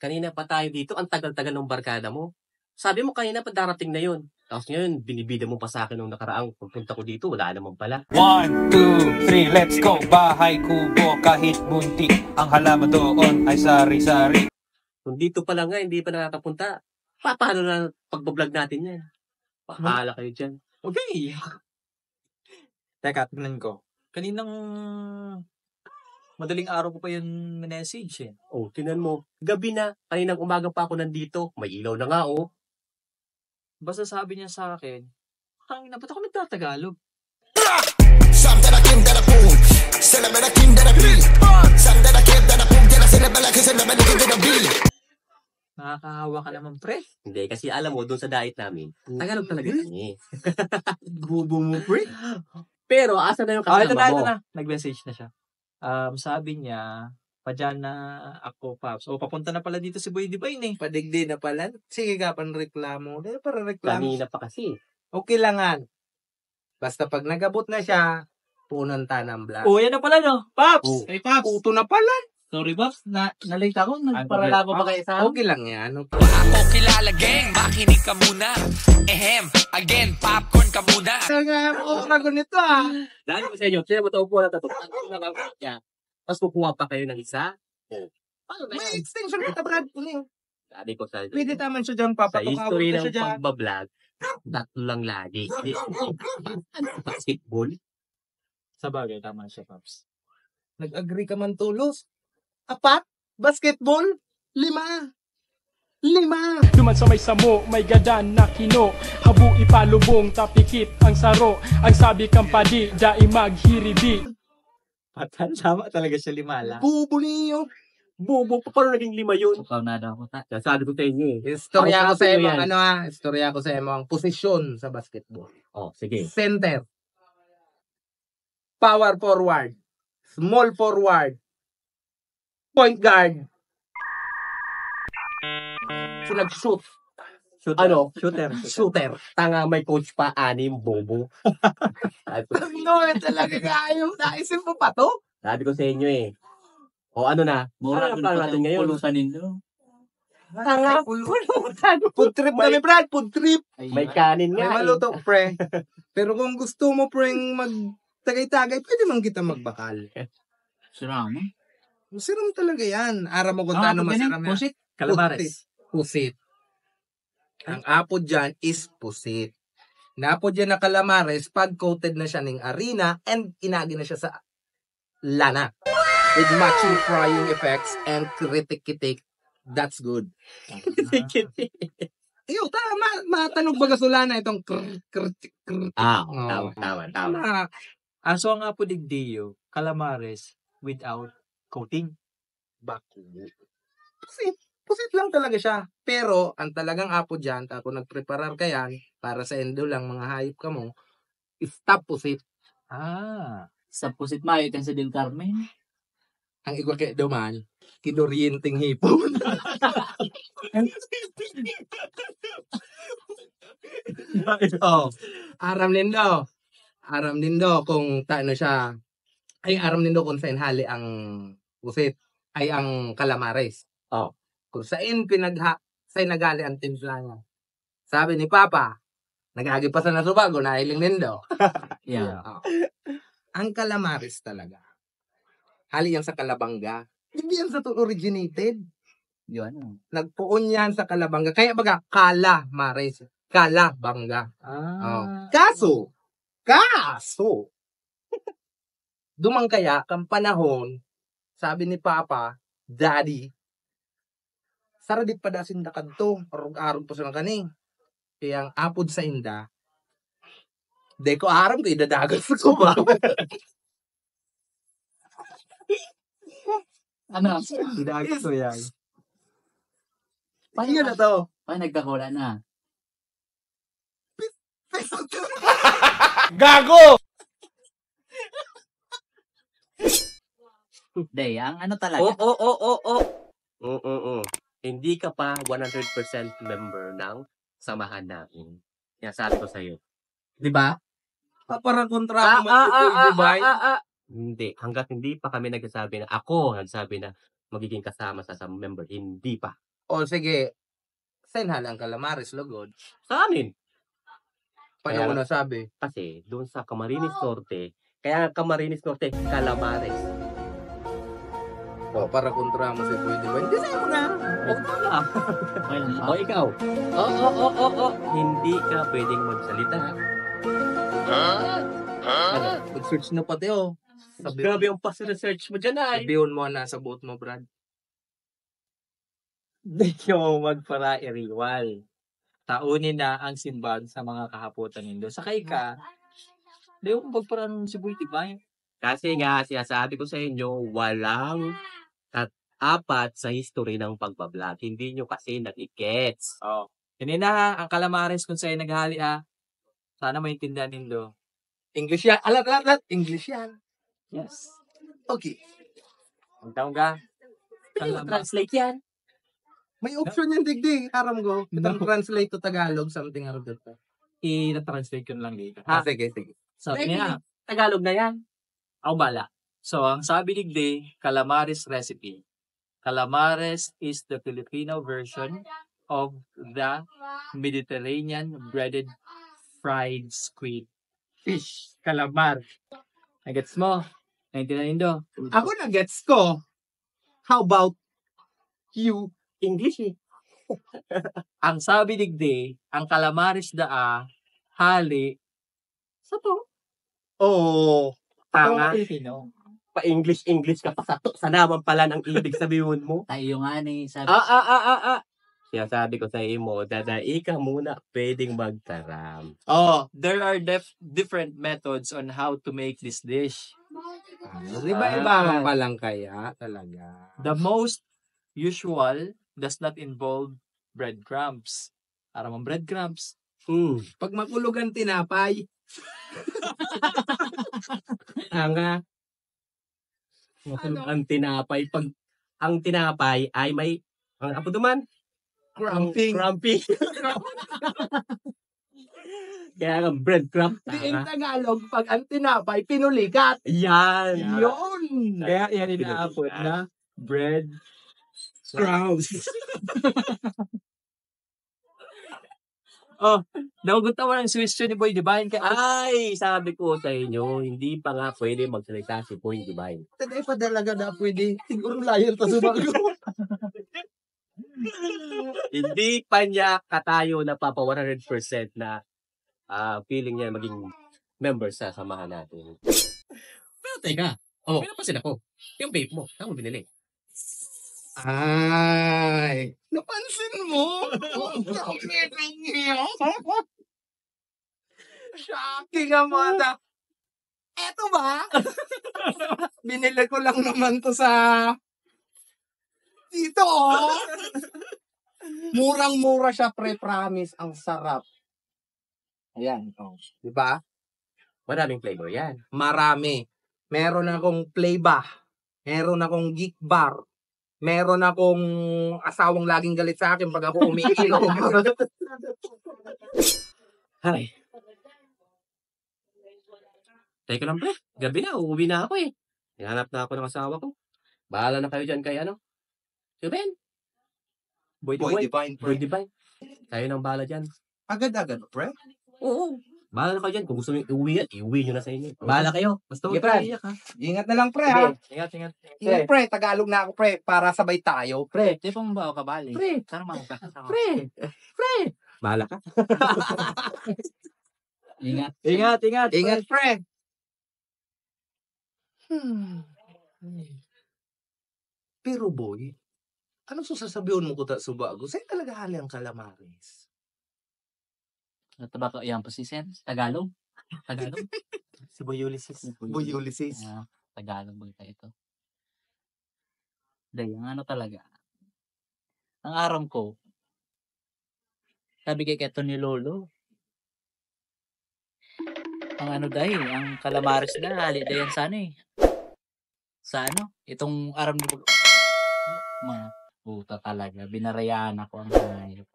Kanina pa tayo dito, ang tagal-tagal ng barkada mo. Sabi mo kanina pa darating na yun. Tapos ngayon, binibida mo pa sa akin nung nakaraang pagpunta ko dito, wala naman pala. 1, 2, 3, let's go! Bahay kubo kahit muntik, ang halaman doon ay sari-sari. Kung dito pa lang nga, hindi pa nakakapunta. Paano na pagbablog natin yan? Pahala kayo dyan. Okay. Teka, tignan ko. Kaninang madaling araw ko pa yung message eh. Oh, tinan mo. Gabi na. Kaninang umaga pa ako nandito. May ilaw na nga, oh. Basta sabi niya sa akin, hangin na ba't ako nagtatagalog? Nakakahawa ka naman, pre. Hindi, kasi alam mo, doon sa diet namin, Tagalog talaga kami. Bubo mo, pre. Pero, asa na yung Ito kasama mo? na. Nag-message na siya. Sabi niya, padyan na ako, Paps. O, papunta na pala dito si Boy Divine eh. Padigdi na pala. Sige ka, panreklamo. Dahil para reklamo. Kanina pa kasi. Okay langan. Basta pag nagabot na siya, punanta ng vlog. O, yan na pala no. Paps! Oh. Hey, Paps! Puto na pala. Sorry, Paps. Na-late ako. Nagparala ko pa kayo sa Okay lang yan. Okay. Ako kilala gang, makinig ka muna. Again, popcorn ka muna. Talaga, ako na ganito ah. Dahil ko sa inyo, sila mataupo na tatupag. Tapos kukuha pa kayo ng isa. Oh. Paano na May yan? extension ka, Brad. Sabi ko sa Pwede taman siya dyan, sa papapakawag history na ng siya dyan. pagbablog, tatlo lang lagi. Basketball? Sa bagay, tama siya, Paps. Nag-agree ka man tulos. 4, basketball, 5. Duman sa may samo, may gadan na kino. Habu ipalubong, tapikit ang saro. Ang sabi kang padi, dai maghiribi. Patan, tama talaga siya 5 lang. Bubo niyo. Bobo, paano naging 5 yun? Ikaw na daw ko ta. Sabi ko sa inyo eh. Istorya ko sa Ako, imo yan. istorya ko sa imo ang posisyon sa basketball. Oh, sige. Center. Power forward. Small forward. Point guard. So nag-shoot. Ano? Shooter. Tanga may coach pa, 6, bobo. Sabi ko, No, talaga kayong naisip mo pa to? sabi ko sa inyo eh. O ano na? Ano ang plano natin ngayon? Tanga. Pulutan. Food trip kami, Brad. Food trip. May kanin May nga eh. maluto, pre. Pero kung gusto mo, pre, mag-tagay-tagay, pwede man kita magbakal. Sinama? Siram talaga yan. Aram mo kung paano masiram yan. Pusit? Calamares. Pusit. Ang apo dyan is pusit. Napo dyan na calamares, pag coated na siya ng harina and inagi na siya sa lana. With matching frying effects and kritik-kitik. That's good. Iyo, tama. Matanog ba gasolana itong kritik. Tama. So nga po digdiyo, calamares without coating. Baku. Pusit lang talaga siya. Pero, ang talagang apo dyan, ako nagpreparar ka yan, para sa endo lang, mga hayop ka mo, stop pusit. Sa pusit mayo kan sa Del Carmen. Ang igwa kay Duman, kinorienting hipon. Oh, aram nindo. Aram nindo kung taano siya. Ay, aram nindo kung saan hali ang pusit. Ay, ang calamares. Oh. Kung saan saan nagali ang timpla niya. Sabi ni Papa, nagagi pa sa nasubago, nahiling nindo. Yeah. Oh. Ang calamares talaga. Hali yan sa Kalabanga. Hindi yan sa originated. Yun. Nagpuon yan sa Kalabanga. Kaya baga, Kalamares. Kalabanga. Oh. Kaso, dumang kaya, kang panahon, sabi ni Papa, Daddy, saradit pa dasin da kadto, arog-arog pa sa kaning. Kaya ang apod sa inda, de ko aram ko idadagat sa kuba. Ano? Idagat ko yan. Paano na to? Paano nagkakula na? Gago! Day, ang ano talaga? Hindi ka pa 100% member ng samahan namin. Yan sabi ko sa'yo. Di ba? Parang kontrata mo. Hindi. Hanggat hindi pa kami nagsasabi na, ako nagsabi na, magiging kasama sa member. Hindi pa. O sige, senhal ang Calamares lugod. Sa amin. Paano Kaya- mo nasabi? Kasi doon sa Camarines Norte, kaya Camarines Norte, Calamares. O, para kontra mo si Boy Divine. Hindi sa'yo na. O ikaw. Oo. Hindi ka pwedeng magsalita. Mag-search na pati oh. Grabe yung research mo dyan ay. Sabihin mo na sa boat mo, Brad. Hindi mo magpara iriwal. Taunin na ang simbag sa mga kahaputan nindo. Sakay ka, hindi mo magpara ng si Boy Divine. Kasi nga, sinasabi ko sa inyo, walang apat sa history ng pagbablog. Hindi nyo kasi nag-gets. Oh. Kanina ang Calamares kung sa'yo naghali sana maintindihan nindo. English yan. Alat. English yan. Yes. Okay. Ang taong ka. Translate yan. May option yan, digdig. Aram go. Itang translate to Tagalog, something around that. I-translate ko na lang dito. Sige. Sabi niya, Tagalog na yan. ako bala. So, ang sabi digdi, Calamares recipe. Calamares is the Filipino version of the Mediterranean breaded fried squid fish. Calamar. Nagets mo? Naintindihan nindo? Ako na gets ko. How about you? English eh. Ang sabi digdi, ang Calamares hali sa to. Oh. Tanga. Filipino. Pa-English ka pa sa naman pala ng ibig sabihin mo. Tayo nga ni sabi. Sinasabi ko sa imo, dadai ka muna, pwedeng magtaram. Oh, there are different methods on how to make this dish. Iba-iba pa lang kaya talaga. The most usual does not involve breadcrumbs. Aram ang breadcrumbs. Pag makulog ang tinapay, Ang tinapay, pag ang tinapay ay may, ang apo naman, crumping. crumpy. Kaya ang breadcrumb. Di in Tagalog, pag ang tinapay, pinulikat. Yan. Yun! Kaya yan inaapot na bread Crumbs. Nagugot naman ang question ni Boy Divine. Ay, sabi ko sa inyo, hindi pa nga pwede magsalita si Boy Divine. Taday pa talaga na pwede. Siguro layan pa sumago. Hindi pa niya katayo na papa 100% na feeling niya maging member sa samahan natin. Pero teka, may napasin ako. Yung vape mo, saan mo binili? Ay, napansin mo? Shocking ang mata. Eto ba? Binili ko lang naman to sa dito. Murang-mura siya, pre-promise. Ang sarap. Ayan. Di ba? Maraming flavor yan. Marami. Meron akong Playba. Meron akong Geek Bar. Meron akong asawang laging galit sa akin pag ako umiinom. Ay. Teka lang, pre. Gabi na, uuwi na ako eh. Hanap na ako ng asawa ko. Bahala na kayo dyan kay ano? Si Ben. Boy Divine. Boy Divine. Kayo nang bahala dyan. Agad-agad, pre. Oo. Bahala na kayo dyan. Kung gusto nyo iuwi yan, iuwi nyo na sa inyo. Bahala kayo. Basta Sige, huwag kayo Brad. iiyak ha. Ingat na lang, pre, ha? Ingat. Ingat, pre. Tagalog na ako, pre. Para sabay tayo. Pre. Di pa mo ba ako kabali? Pre. Sana makakasama. Pre. Pre. Bahala ka. Ingat. Ingat, pre. Pero, boy, anong sasabihin mo ko subago? Sa'yo talaga hali ang Calamares? Ito ba ito? Yan po si Sen? Tagalog? Tagalog? Si Boy Ulysses. Boy Ulysses. Tagalog ba ito? Dahil, ang ano talaga. Ang aram ko, sabi kay Keto ni Lolo, ang ano dahil, ang Calamares na, hali dayan sa ano eh. Sa ano? Itong aram ni Lolo. Mga puta talaga. Binarayaan ako ang hayop.